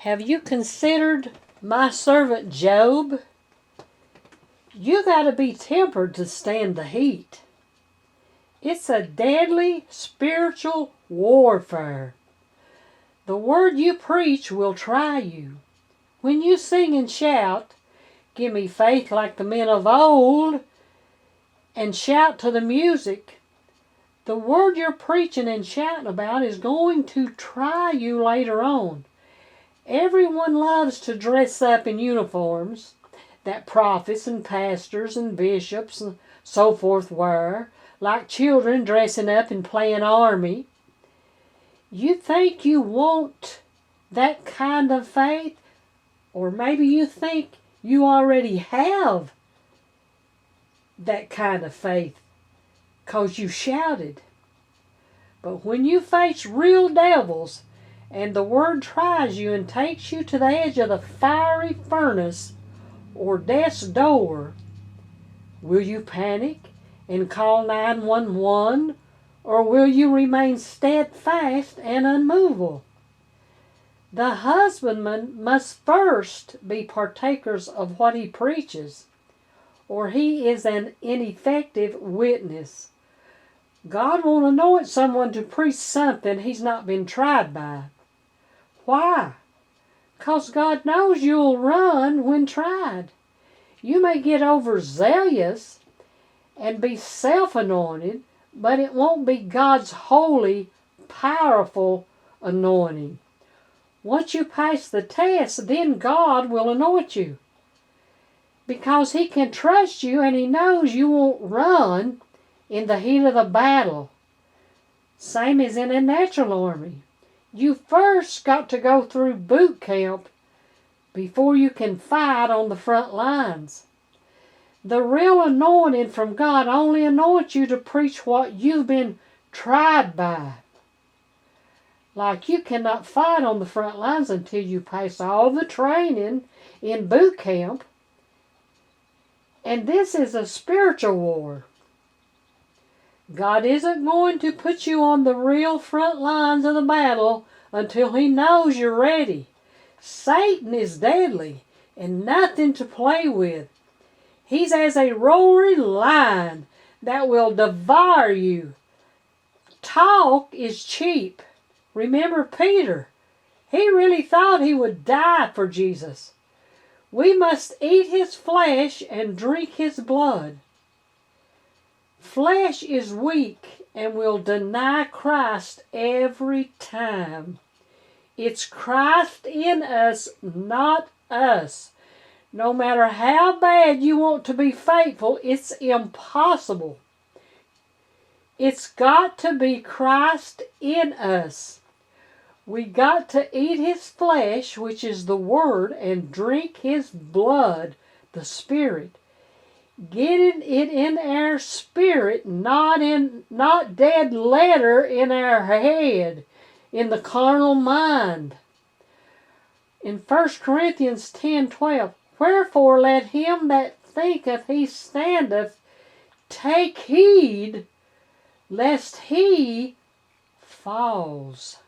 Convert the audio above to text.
Have you considered my servant Job? You got to be tempered to stand the heat. It's a deadly spiritual warfare. The word you preach will try you. When you sing and shout, "Give me faith like the men of old," and shout to the music, the word you're preaching and shouting about is going to try you later on. Everyone loves to dress up in uniforms that prophets and pastors and bishops and so forth wear, like children dressing up and playing army. You think you want that kind of faith? Or maybe you think you already have that kind of faith because you shouted. But when you face real devils and the word tries you and takes you to the edge of the fiery furnace or death's door, will you panic and call 911, or will you remain steadfast and unmovable? The husbandman must first be partakers of what he preaches, or he is an ineffective witness. God won't anoint someone to preach something he's not been tried by. Why? Because God knows you'll run when tried. You may get overzealous and be self-anointed, but it won't be God's holy, powerful anointing. Once you pass the test, then God will anoint you. Because He can trust you and He knows you won't run in the heat of the battle. Same as in a natural army. You first got to go through boot camp before you can fight on the front lines. The real anointing from God only anoints you to preach what you've been tried by. Like you cannot fight on the front lines until you pass all the training in boot camp. And this is a spiritual war. God isn't going to put you on the real front lines of the battle until He knows you're ready. Satan is deadly and nothing to play with. He's as a roaring lion that will devour you. Talk is cheap. Remember Peter. He really thought he would die for Jesus. We must eat His flesh and drink His blood. Flesh is weak and will deny Christ every time. It's Christ in us, not us. No matter how bad you want to be faithful, it's impossible. It's got to be Christ in us. We got to eat His flesh, which is the Word, and drink His blood, the Spirit. Getting it in our spirit, not dead letter in our head, in the carnal mind. In 1 Corinthians 10:12, "Wherefore let him that thinketh he standeth take heed, lest he falls."